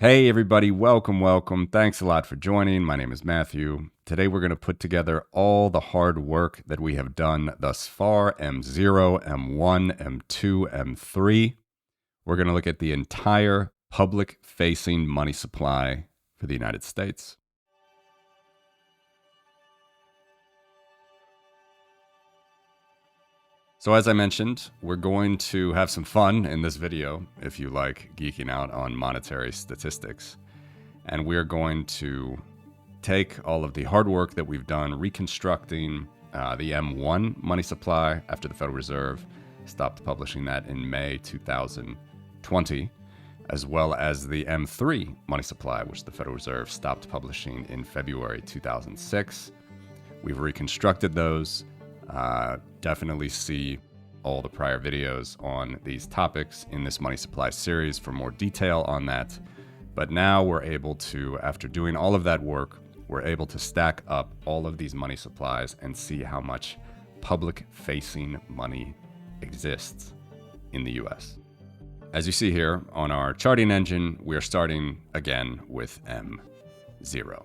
Hey everybody, welcome. Thanks a lot for joining. My name is Matthew. Today we're going to put together all the hard work that we have done thus far, M0, M1, M2, M3. We're going to look at the entire public-facing money supply for the United States. So as I mentioned, we're going to have some fun in this video if you like geeking out on monetary statistics. And we're going to take all of the hard work that we've done reconstructing the M1 money supply after the Federal Reserve stopped publishing that in May 2020, as well as the M3 money supply, which the Federal Reserve stopped publishing in February 2006. We've reconstructed those. Definitely see all the prior videos on these topics in this money supply series for more detail on that. But now we're able to, after doing all of that work, we're able to stack up all of these money supplies and see how much public-facing money exists in the US. As you see here on our charting engine, we're starting again with M0.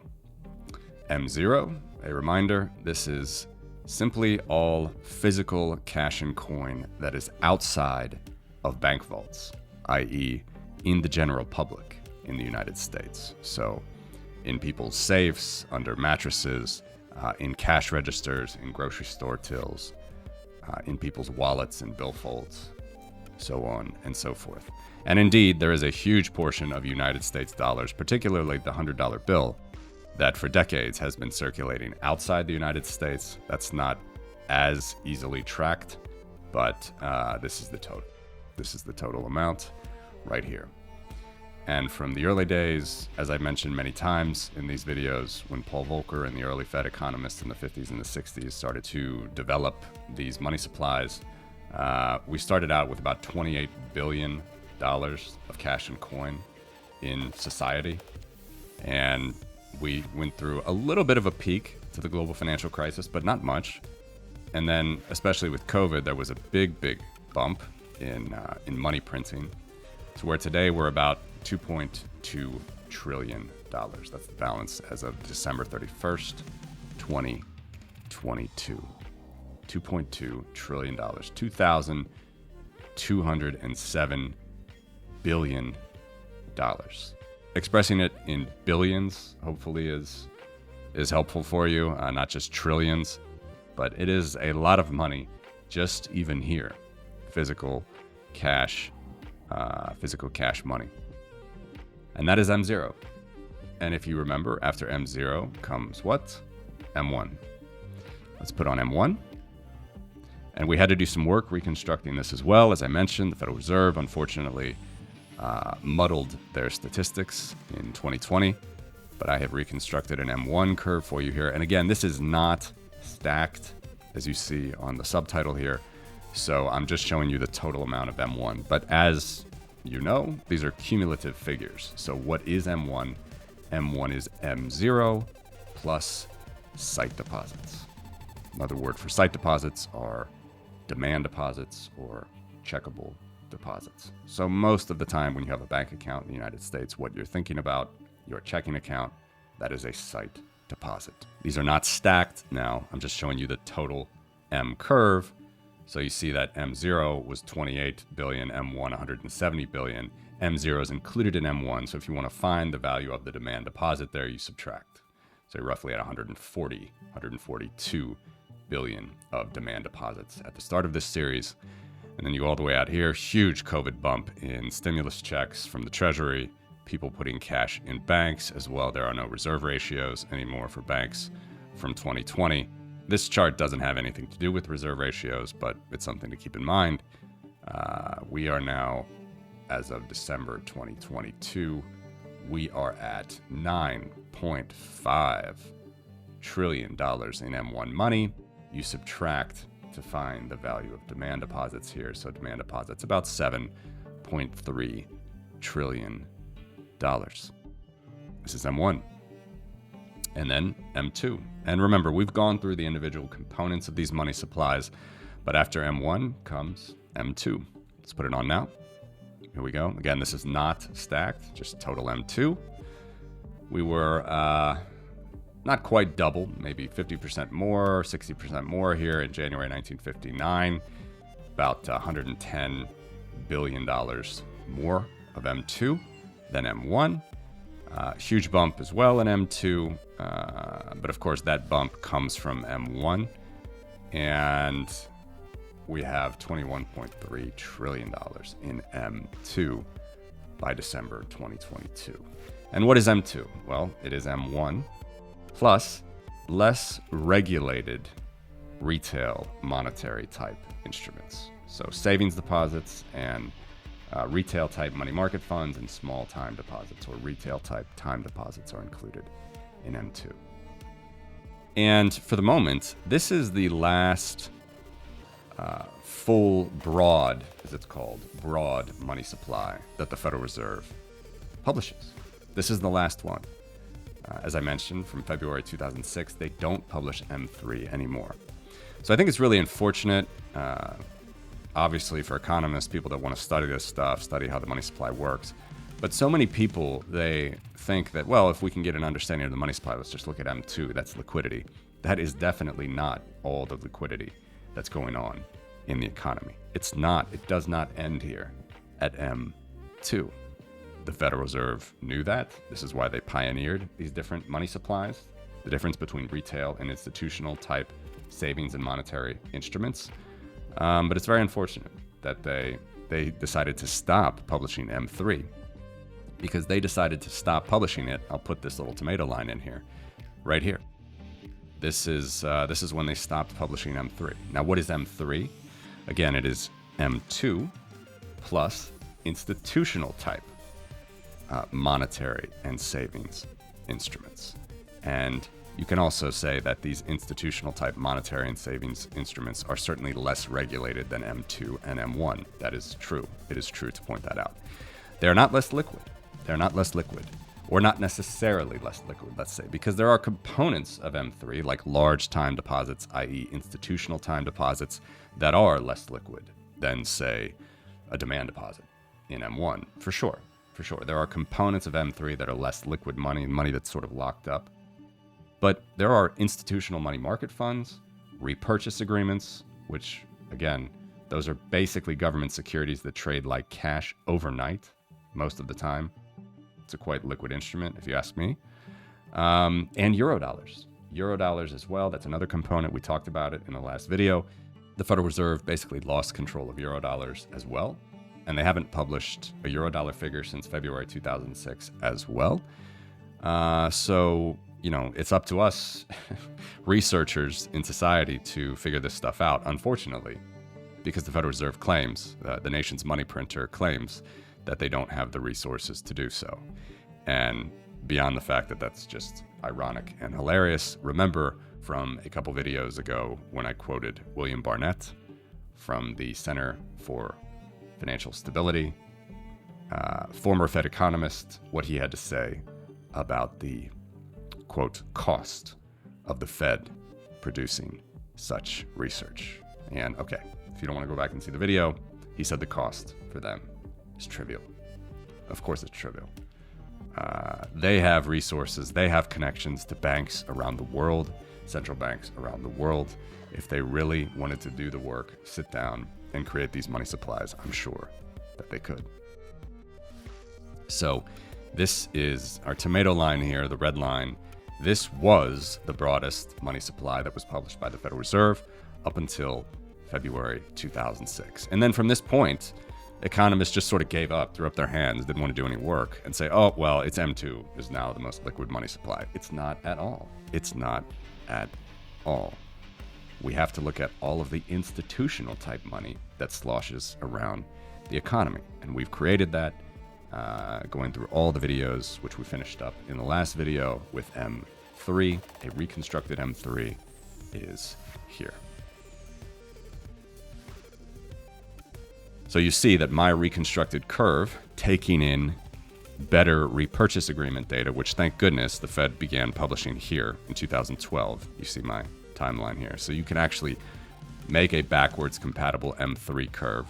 M0, a reminder, this is simply all physical cash and coin that is outside of bank vaults, i.e. in the general public in the United States. So in people's safes, under mattresses, in cash registers, in grocery store tills, in people's wallets and billfolds, so on and so forth. And indeed, there is a huge portion of United States dollars, particularly the $100 bill, that for decades has been circulating outside the United States. That's not as easily tracked, but this is the total. This is the total amount right here. And from the early days, as I mentioned many times in these videos, when Paul Volcker and the early Fed economists in the 50s and the 60s started to develop these money supplies, we started out with about $28 billion of cash and coin in society. And we went through a little bit of a peak to the global financial crisis, but not much. And then, especially with COVID, there was a big bump in money printing, to where today we're about $2.2 trillion. That's the balance as of December 31st, 2022. $2.2 trillion, $2,207 billion. Expressing it in billions, hopefully, is helpful for you, not just trillions, but it is a lot of money just even here. Physical cash money. And that is M0. And if you remember, after M0 comes what? M1. Let's put on M1. And we had to do some work reconstructing this as well. As I mentioned, the Federal Reserve, unfortunately, muddled their statistics in 2020, but I have reconstructed an M1 curve for you here. And again, this is not stacked, as you see on the subtitle here. So I'm just showing you the total amount of M1. But as you know, these are cumulative figures. So what is M1? M1 is M0 plus sight deposits. Another word for sight deposits are demand deposits or checkable deposits. So most of the time when you have a bank account in the United States, what you're thinking about, your checking account, that is a sight deposit. These are not stacked now. I'm just showing you the total M curve. So you see that M0 was 28 billion, M1 170 billion. M0 is included in M1. So if you want to find the value of the demand deposit there, you subtract. So you're roughly at 142 billion of demand deposits at the start of this series. And then you go all the way out here, huge COVID bump in stimulus checks from the Treasury, people putting cash in banks as well. There are no reserve ratios anymore for banks from 2020. This chart doesn't have anything to do with reserve ratios, but it's something to keep in mind. We are now, as of December 2022, we are at $9.5 trillion in M1 money. You subtract to find the value of demand deposits here. So demand deposits about $7.3 trillion. This is M1. And then M2. And remember, we've gone through the individual components of these money supplies, but after M1 comes M2. Let's put it on now. Here we go. Again, this is not stacked, just total M2. We were not quite double, maybe 50% more, 60% more here in January 1959. About $110 billion more of M2 than M1. Huge bump as well in M2, but of course that bump comes from M1, and we have $21.3 trillion in M2 by December 2022. And what is M2? Well, it is M1 plus less regulated retail monetary type instruments. So savings deposits and retail type money market funds and small time deposits or retail type time deposits are included in M2. And for the moment, this is the last full broad, as it's called, broad money supply that the Federal Reserve publishes. This is the last one. As I mentioned, from February 2006, they don't publish M3 anymore. So I think it's really unfortunate, obviously for economists, people that want to study this stuff, study how the money supply works. But so many people, they think that, well, if we can get an understanding of the money supply, let's just look at M2, that's liquidity. That is definitely not all the liquidity that's going on in the economy. It's not, it does not end here at M2. The Federal Reserve knew that. This is why they pioneered these different money supplies, the difference between retail and institutional type savings and monetary instruments. But it's very unfortunate that they decided to stop publishing M3 because they decided to stop publishing it. I'll put this little tomato line in here, right here. This is when they stopped publishing M3. Now, what is M3? Again, it is M2 plus institutional type monetary and savings instruments. And you can also say that these institutional type monetary and savings instruments are certainly less regulated than M2 and M1. That is true. It is true to point that out. They're not less liquid. They're not less liquid, or not necessarily less liquid, let's say, because there are components of M3, like large time deposits, i.e. institutional time deposits, that are less liquid than, say, a demand deposit in M1, for sure. For sure. There are components of M3 that are less liquid money that's sort of locked up. But there are institutional money market funds, repurchase agreements, which, again, those are basically government securities that trade like cash overnight most of the time. It's a quite liquid instrument, if you ask me. And Eurodollars. Eurodollars as well. That's another component. We talked about it in the last video. The Federal Reserve basically lost control of Eurodollars as well. And they haven't published a Eurodollar figure since February 2006 as well. So, you know, it's up to us researchers in society to figure this stuff out, unfortunately, because the Federal Reserve claims, the nation's money printer claims that they don't have the resources to do so. And beyond the fact that that's just ironic and hilarious, remember from a couple videos ago when I quoted William Barnett from the Center for Financial Stability, former Fed economist, what he had to say about the, quote, cost of the Fed producing such research. And okay, if you don't want to go back and see the video, he said the cost for them is trivial. Of course it's trivial. They have resources, they have connections to banks around the world, central banks around the world. If they really wanted to do the work, sit down and create these money supplies, I'm sure that they could. So this is our tomato line here, the red line. This was the broadest money supply that was published by the Federal Reserve up until February 2006. And then from this point, economists just sort of gave up, threw up their hands, didn't want to do any work, and say, oh, well, it's M2 is now the most liquid money supply. It's not at all. It's not at all. We have to look at all of the institutional type money that sloshes around the economy. And we've created that, going through all the videos, which we finished up in the last video with M3. A reconstructed M3 is here. So you see that my reconstructed curve, taking in better repurchase agreement data, which thank goodness the Fed began publishing here in 2012. You see my timeline here. So you can actually make a backwards compatible M3 curve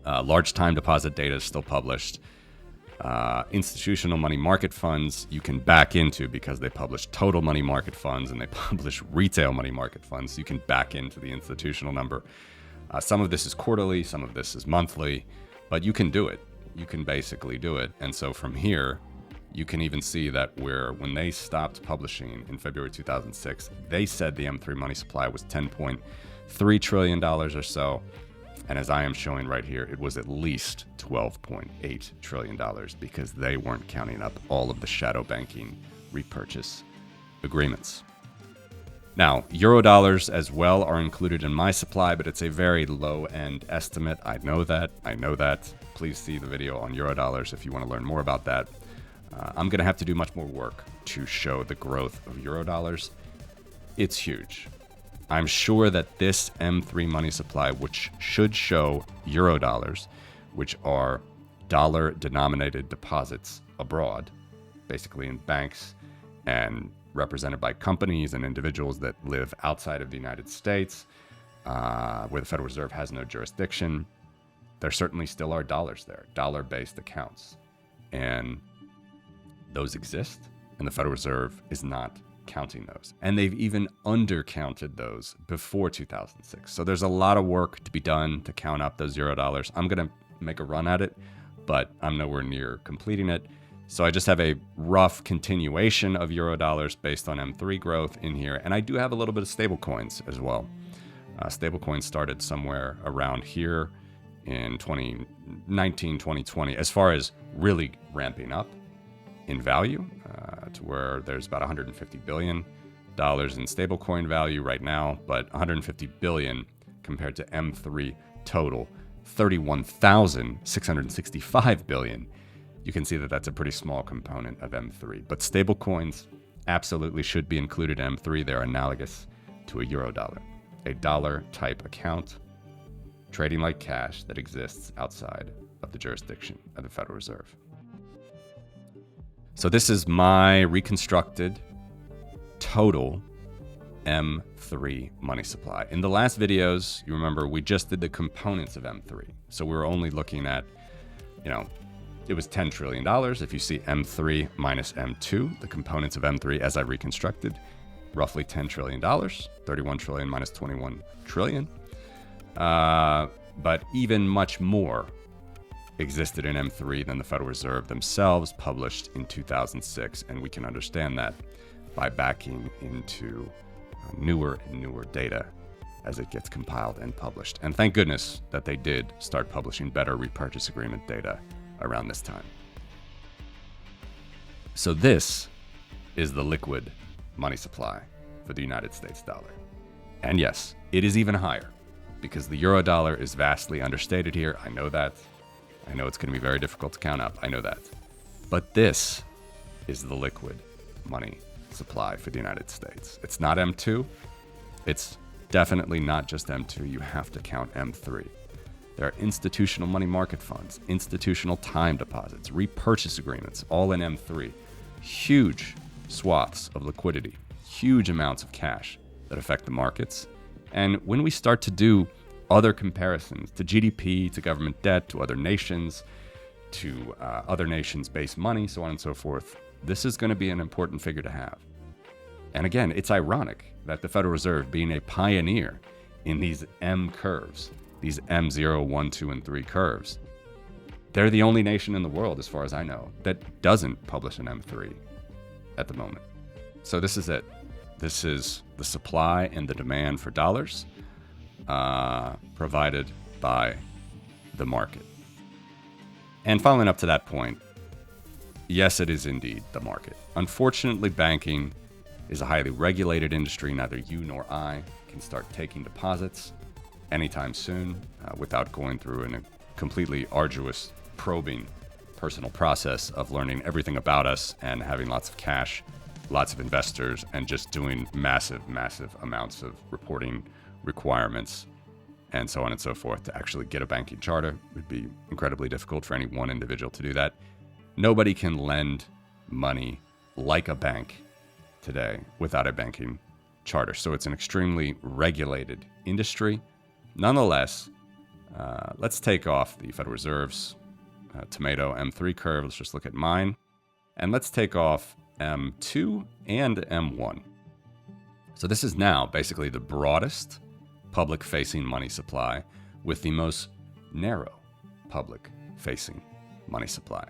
Large time deposit data is still published. Institutional money market funds you can back into because they publish total money market funds and they publish retail money market funds. So you can back into the institutional number. Some of this is quarterly, some of this is monthly, but you can do it. You can basically do it. And so from here, you can even see that when they stopped publishing in February 2006, they said the M3 money supply was $10.3 trillion or so. And as I am showing right here, it was at least $12.8 trillion because they weren't counting up all of the shadow banking repurchase agreements. Now, Eurodollars as well are included in my supply, but it's a very low-end estimate. I know that. Please see the video on Eurodollars if you want to learn more about that. I'm going to have to do much more work to show the growth of Eurodollars. It's huge. I'm sure that this M3 money supply, which should show Eurodollars, which are dollar-denominated deposits abroad, basically in banks and represented by companies and individuals that live outside of the United States, where the Federal Reserve has no jurisdiction, there certainly still are dollars there, dollar-based accounts. And those exist, and the Federal Reserve is not counting those. And they've even undercounted those before 2006. So there's a lot of work to be done to count up those Eurodollars. I'm going to make a run at it, but I'm nowhere near completing it. So I just have a rough continuation of Eurodollars based on M3 growth in here. And I do have a little bit of stablecoins as well. Stablecoins started somewhere around here in 2019, 2020, as far as really ramping up in value to where there's about $150 billion in stablecoin value right now, but $150 billion compared to M3 total, $31,665 billion. You can see that that's a pretty small component of M3. But stablecoins absolutely should be included in M3. They're analogous to a Eurodollar, a dollar-type account trading like cash that exists outside of the jurisdiction of the Federal Reserve. So this is my reconstructed total M3 money supply. In the last videos, you remember we just did the components of M3. So we were only looking at, it was $10 trillion. If you see M3 minus M2, the components of M3 as I reconstructed, roughly $10 trillion, 31 trillion minus 21 trillion. But even much more existed in M3 than the Federal Reserve themselves published in 2006, and we can understand that by backing into newer and newer data as it gets compiled and published. And thank goodness that they did start publishing better repurchase agreement data around this time. So this is the liquid money supply for the United States dollar. And yes, it is even higher because the Eurodollar is vastly understated here. I know that. I know it's going to be very difficult to count up. I know that. But this is the liquid money supply for the United States. It's not M2. It's definitely not just M2. You have to count M3. There are institutional money market funds, institutional time deposits, repurchase agreements, all in M3. Huge swaths of liquidity, huge amounts of cash that affect the markets. And when we start to do other comparisons to GDP, to government debt, to other nations, to other nations-based money, so on and so forth, this is going to be an important figure to have. And again, it's ironic that the Federal Reserve, being a pioneer in these M curves, these M0, 1, 2, and 3 curves, they're the only nation in the world, as far as I know, that doesn't publish an M3 at the moment. So this is it. This is the supply and the demand for dollars provided by the market. And following up to that point, yes, it is indeed the market. Unfortunately, banking is a highly regulated industry. Neither you nor I can start taking deposits anytime soon without going through a completely arduous, probing personal process of learning everything about us and having lots of cash, lots of investors, and just doing massive, massive amounts of reporting requirements and so on and so forth to actually get a banking charter. It would be incredibly difficult for any one individual to do that. Nobody can lend money like a bank today without a banking charter. So it's an extremely regulated industry. Nonetheless, Let's take off the Federal Reserve's tomato M3 curve. Let's just look at mine. And let's take off M2 and M1. So this is now basically the broadest public-facing money supply with the most narrow public-facing money supply.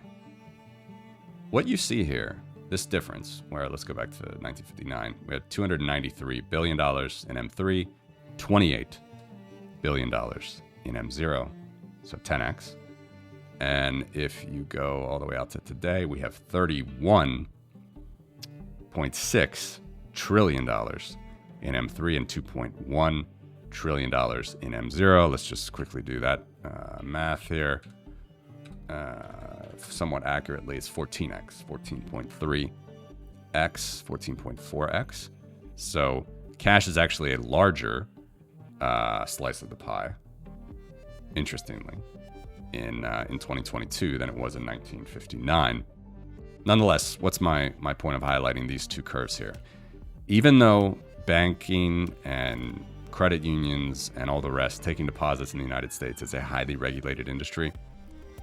What you see here, this difference, where let's go back to 1959, we had $293 billion in M3, $28 billion in M0, so 10x. And if you go all the way out to today, we have $31.6 trillion in M3 and $2.1 trillion in M0. Let's just quickly do that math here. Somewhat accurately, it's 14x, 14.3x, 14.4x. So cash is actually a larger slice of the pie, interestingly, in 2022 than it was in 1959. Nonetheless, what's my point of highlighting these two curves here? Even though banking and credit unions and all the rest taking deposits in the United States is a highly regulated industry,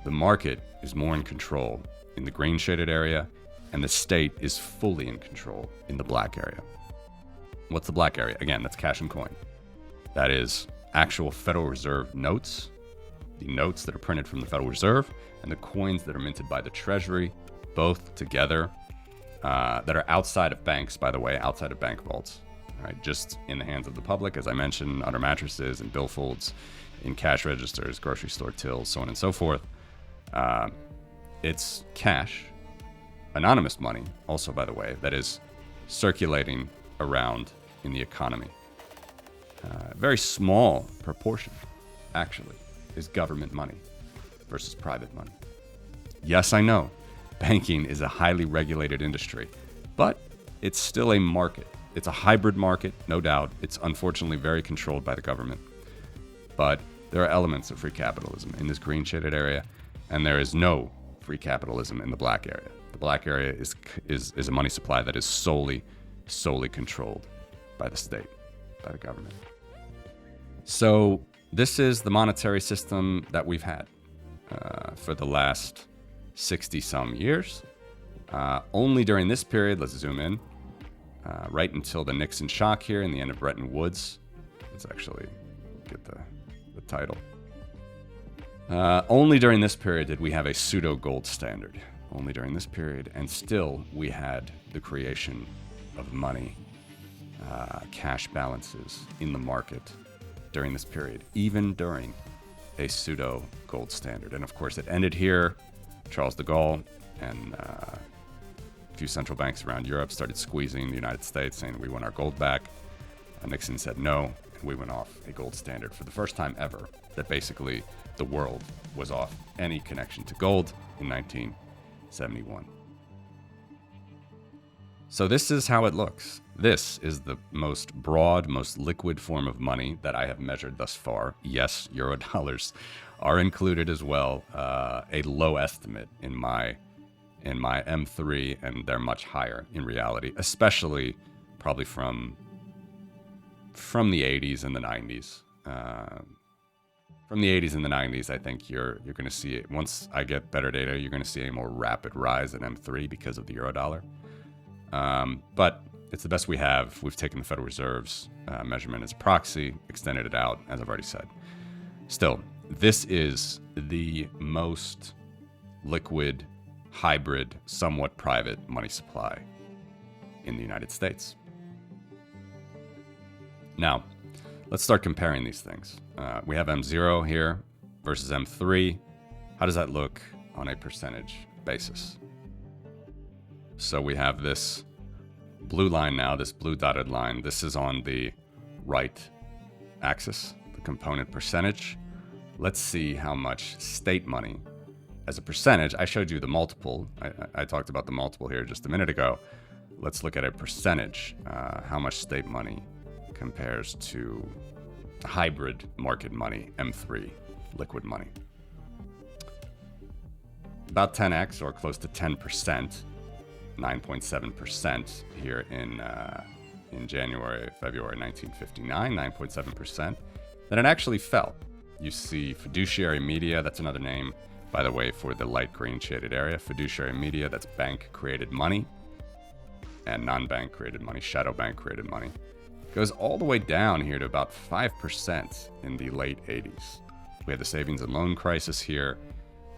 the market is more in control in the green shaded area, and the state is fully in control in the black area. What's the black area? Again, that's cash and coin. That is actual Federal Reserve notes, the notes that are printed from the Federal Reserve, and the coins that are minted by the Treasury, both together, that are outside of banks, by the way, outside of bank vaults, right? Just in the hands of the public, as I mentioned, under mattresses and billfolds, in cash registers, grocery store tills, so on and so forth. It's cash, anonymous money, also, by the way, that is circulating around in the economy. A very small proportion, actually, is government money versus private money. Yes, I know, banking is a highly regulated industry, but it's still a market. It's a hybrid market, no doubt. It's unfortunately very controlled by the government. But there are elements of free capitalism in this green shaded area, and there is no free capitalism in the black area. The black area is a money supply that is solely controlled by the state, by the government. So this is the monetary system that we've had for the last 60-some years. Only during this period, let's zoom in, right until the Nixon shock here and the end of Bretton Woods. Let's actually get the title. Only during this period did we have a pseudo gold standard. Only during this period, and still we had the creation of money, cash balances in the market during this period, even during a pseudo gold standard. And of course, it ended here. Charles de Gaulle and a few central banks around Europe started squeezing the United States, saying we want our gold back. Nixon said no, and we went off a gold standard for the first time ever, that basically the world was off any connection to gold in 1971. So this is how it looks. This is the most broad, most liquid form of money that I have measured thus far. Yes, Eurodollars are included as well. A low estimate in my M3, and they're much higher in reality, especially probably from the 80s and the 90s. From the 80s and the 90s, I think you're going to see it. Once I get better data, you're going to see a more rapid rise in M3 because of the Eurodollar. But it's the best we have. We've taken the Federal Reserve's measurement as a proxy, extended it out, as I've already said. Still, this is the most liquid, hybrid, somewhat private money supply in the United States. Now, let's start comparing these things. We have M0 here versus M3. How does that look on a percentage basis? So we have this blue line now, this blue dotted line. This is on the right axis, the component percentage. Let's see how much state money as a percentage. I showed you the multiple. I talked about the multiple here just a minute ago. Let's look at a percentage, how much state money compares to hybrid market money, M3, liquid money. About 10x, or close to 10%, 9.7% here in January, February 1959, 9.7%. Then it actually fell You see fiduciary media, that's another name, by the way, for the light green shaded area. Fiduciary media, that's bank created money, and non-bank created money, shadow bank created money. Goes all the way down here to about 5% in the late 80s. We had the savings and loan crisis here,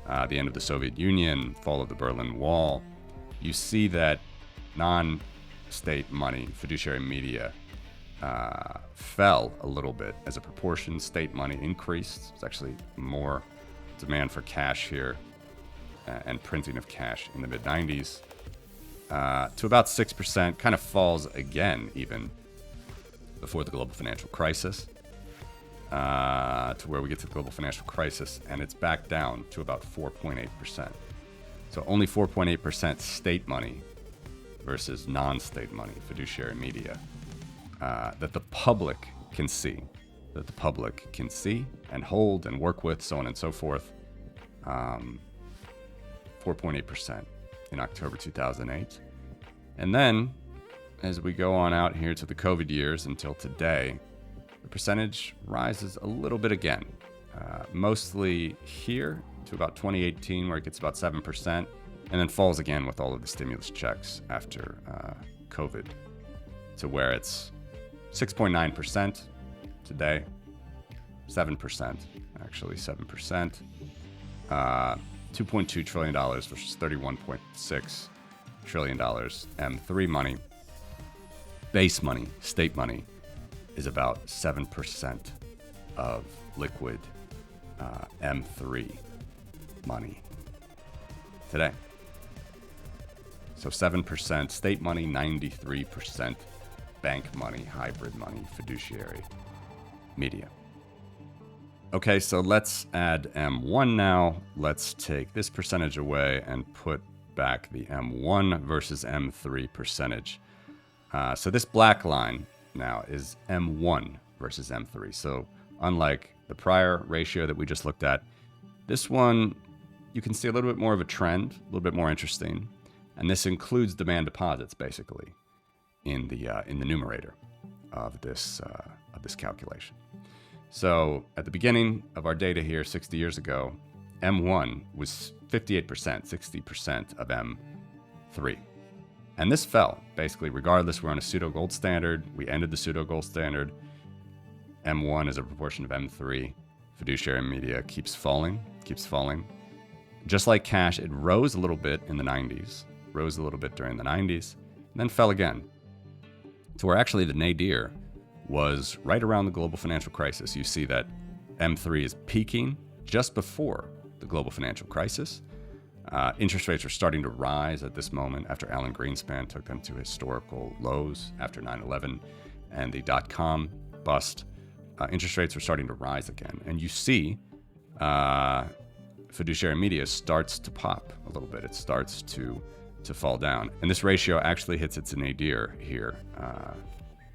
the end of the Soviet Union, fall of the Berlin Wall. You see that non-state money, fiduciary media, fell a little bit as a proportion. State money increased. There's actually more demand for cash here and printing of cash in the mid-90s to about 6%, kind of falls again even before the global financial crisis, to where we get to the global financial crisis, and it's back down to about 4.8%. So only 4.8% state money versus non-state money, fiduciary media, that the public can see, and hold and work with, so on and so forth. 4.8% in October 2008. And then, as we go on out here to the COVID years until today, the percentage rises a little bit again, mostly here to about 2018, where it gets about 7%, and then falls again with all of the stimulus checks after COVID, to where it's 6.9% today, 7%, actually 7%, $2.2 trillion versus $31.6 trillion. M3 money, base money, state money, is about 7% of liquid M3 money today. So 7% state money, 93% bank money, hybrid money, fiduciary media. Okay, so let's add M1 now. Let's take this percentage away and put back the M1 versus M3 percentage. So this black line now is M1 versus M3. So unlike the prior ratio that we just looked at, this one, you can see a little bit more of a trend, a little bit more interesting. And this includes demand deposits, basically, in the numerator of this calculation. So at the beginning of our data here, 60 years ago, M1 was 58%, 60% of M3. And this fell, basically, regardless. We're on a pseudo gold standard. We ended the pseudo gold standard. M1 is a proportion of M3. Fiduciary media keeps falling. Just like cash, it rose a little bit in the 90s, rose a little bit during the 90s, and then fell again. To where actually the nadir was right around the global financial crisis. You see that M3 is peaking just before the global financial crisis. Interest rates are starting to rise at this moment after Alan Greenspan took them to historical lows after 9/11 and the dot-com bust. Interest rates are starting to rise again. And you see fiduciary media starts to pop a little bit. It starts to fall down. And this ratio actually hits its nadir here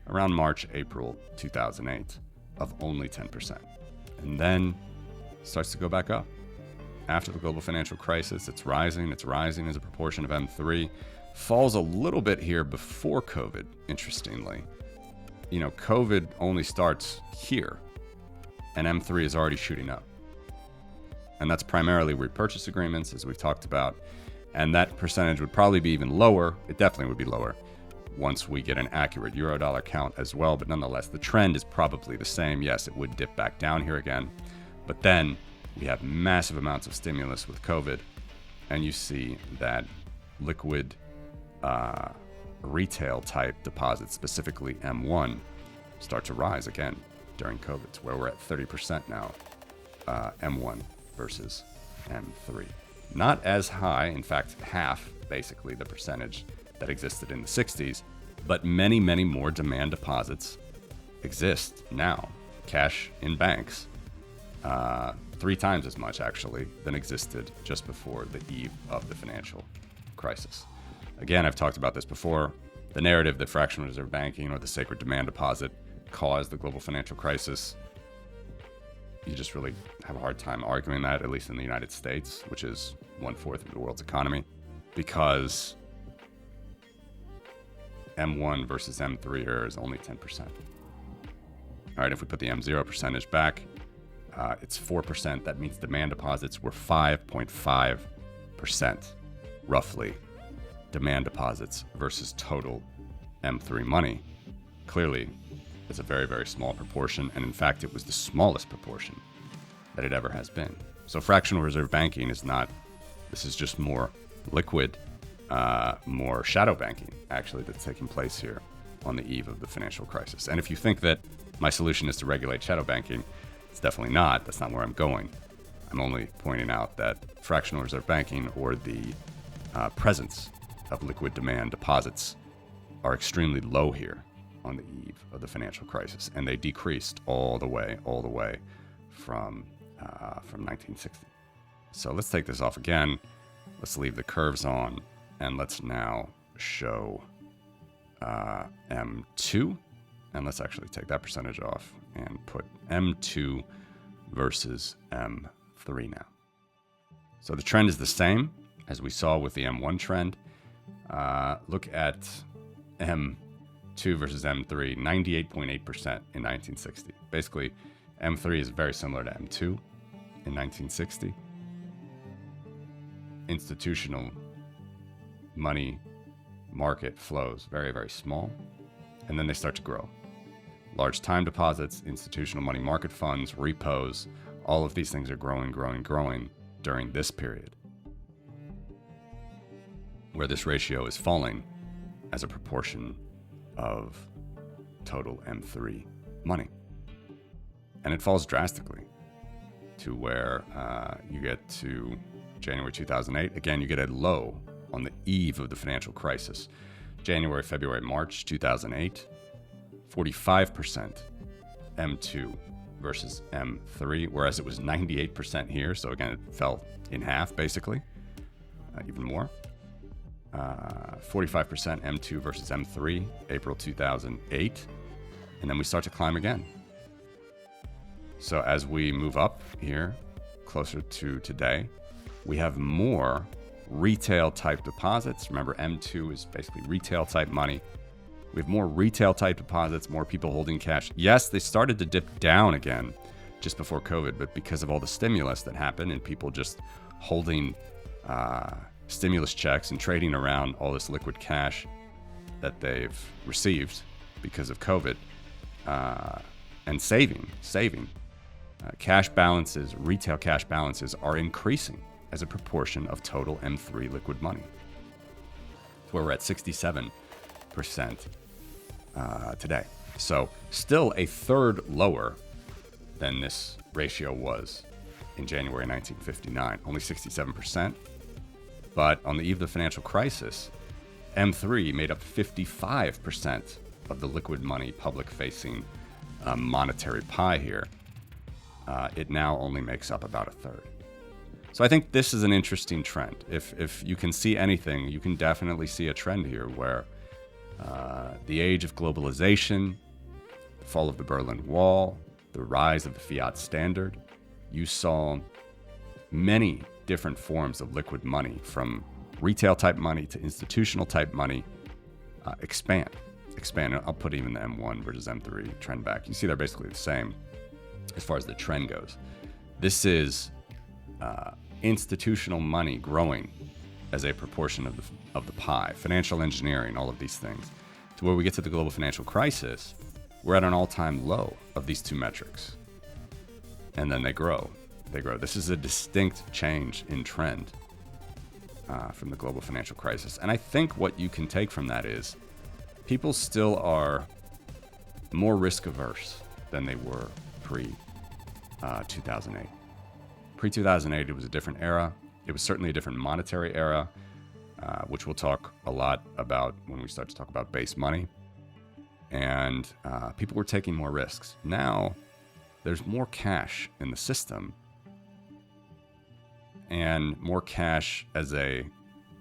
around March, April 2008 of only 10%. And then starts to go back up. After the global financial crisis, it's rising as a proportion of M3. Falls a little bit here before COVID, interestingly. You know, COVID only starts here, and M3 is already shooting up. And that's primarily repurchase agreements, as we've talked about. And that percentage would probably be even lower. It definitely would be lower once we get an accurate euro-dollar count as well. But nonetheless, the trend is probably the same. Yes, it would dip back down here again. But then we have massive amounts of stimulus with COVID. And you see that liquid retail type deposits, specifically M1, start to rise again during COVID, to where we're at 30% now, M1 versus M3. Not as high, in fact, half, basically, the percentage that existed in the 60s, but many, many more demand deposits exist now. Cash in banks, 3 times as much, actually, than existed just before the eve of the financial crisis. Again, I've talked about this before. The narrative that fractional reserve banking or the sacred demand deposit caused the global financial crisis, you just really have a hard time arguing that, at least in the United States, which is 1/4 of the world's economy, because M1 versus M3 is only 10%. All right, if we put the M0 percentage back, it's 4%. That means demand deposits were 5.5%, roughly, demand deposits versus total M3 money. Clearly, it's a very, very small proportion, and in fact, it was the smallest proportion that it ever has been. So fractional reserve banking is not, this is just more liquid, more shadow banking, actually, that's taking place here on the eve of the financial crisis. And if you think that my solution is to regulate shadow banking, it's definitely not. That's not where I'm going. I'm only pointing out that fractional reserve banking, or the presence of liquid demand deposits, are extremely low here on the eve of the financial crisis, and they decreased all the way from 1960. So let's take this off again. Let's leave the curves on, and let's now show M2, and let's actually take that percentage off and put M2 versus M3 now. So the trend is the same as we saw with the M1 trend. Look at M2 versus M3, 98.8% in 1960. Basically, M3 is very similar to M2 in 1960. Institutional money market flows, very, very small, and then they start to grow. Large time deposits, institutional money market funds, repos, all of these things are growing during this period, where this ratio is falling as a proportion of total M3 money. And it falls drastically to where you get to January 2008. Again, you get a low on the eve of the financial crisis. January, February, March 2008, 45% M2 versus M3, whereas it was 98% here. So again, it fell in half, basically, even more. 45% M2 versus M3, April 2008. And then we start to climb again. So as we move up here, closer to today, we have more retail type deposits. Remember, M2 is basically retail type money. We have more retail type deposits, more people holding cash. Yes, they started to dip down again just before COVID, but because of all the stimulus that happened and people just holding stimulus checks and trading around all this liquid cash that they've received because of COVID, and saving, cash balances, retail cash balances are increasing as a proportion of total M3 liquid money. Where we're at 67% today. So still a third lower than this ratio was in January 1959, only 67%. But on the eve of the financial crisis, M3 made up 55% of the liquid money public-facing monetary pie here. It now only makes up about a third. So I think this is an interesting trend. If you can see anything, you can definitely see a trend here where the age of globalization, the fall of the Berlin Wall, the rise of the fiat standard, you saw many different forms of liquid money, from retail type money to institutional type money, expand. I'll put even the M1 versus M3 trend back. You see they're basically the same as far as the trend goes. This is institutional money growing as a proportion of the pie, financial engineering, all of these things, to where we get to the global financial crisis, we're at an all-time low of these two metrics. And then they grow. This is a distinct change in trend from the global financial crisis. And I think what you can take from that is people still are more risk averse than they were pre-2008. Pre-2008, it was a different era. It was certainly a different monetary era, which we'll talk a lot about when we start to talk about base money. And people were taking more risks. Now, there's more cash in the system, and more cash as a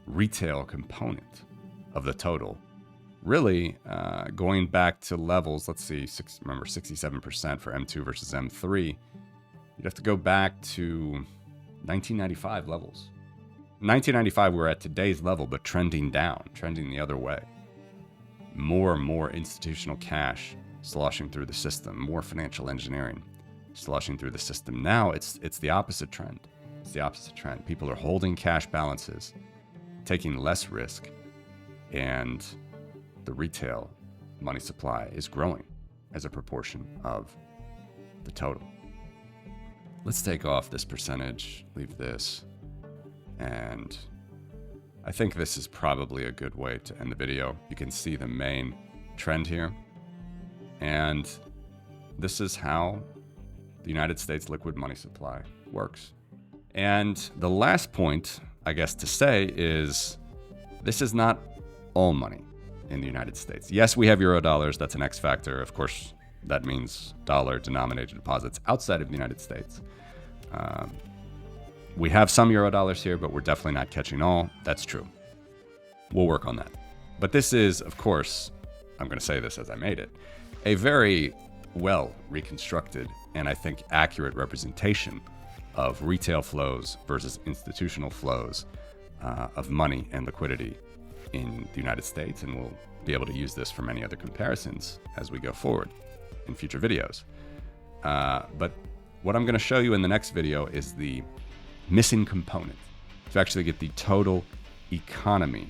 retail component of the total. Really, going back to levels, let's see, remember 67% for M2 versus M3, you'd have to go back to 1995 levels. 1995, we're at today's level, but trending down, trending the other way. More and more institutional cash sloshing through the system, more financial engineering. sloshing through the system. Now it's the opposite trend. It's the opposite trend. People are holding cash balances, taking less risk, and the retail money supply is growing as a proportion of the total. Let's take off this percentage, leave this, and I think this is probably a good way to end the video. You can see the main trend here, and this is how the United States liquid money supply works. And the last point, I guess, to say is this is not all money in the United States. Yes, we have euro dollars. That's an X factor. Of course, that means dollar-denominated deposits outside of the United States. We have some euro dollars here, but we're definitely not catching all. That's true. We'll work on that. But this is, of course, I'm going to say this as I made it, a very well reconstructed and I think accurate representation of retail flows versus institutional flows of money and liquidity in the United States. And we'll be able to use this for many other comparisons as we go forward in future videos. But what I'm going to show you in the next video is the missing component to actually get the total economy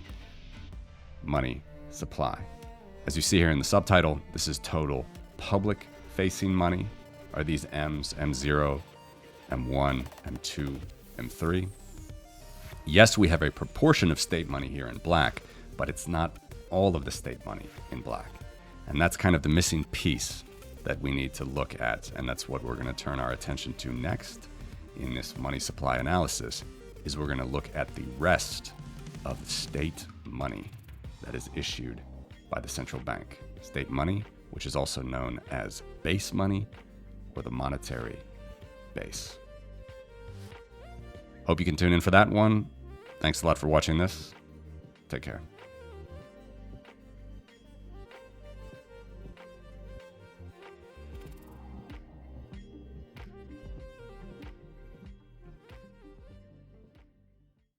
money supply. As you see here in the subtitle, this is total public facing money. Are these M's, M0, M1, M2, M3? Yes, we have a proportion of state money here in black, but it's not all of the state money in black. And that's kind of the missing piece that we need to look at. And that's what we're going to turn our attention to next in this money supply analysis, is we're going to look at the rest of the state money that is issued by the central bank. State money, which is also known as base money or the monetary base. Hope you can tune in for that one. Thanks a lot for watching this. Take care.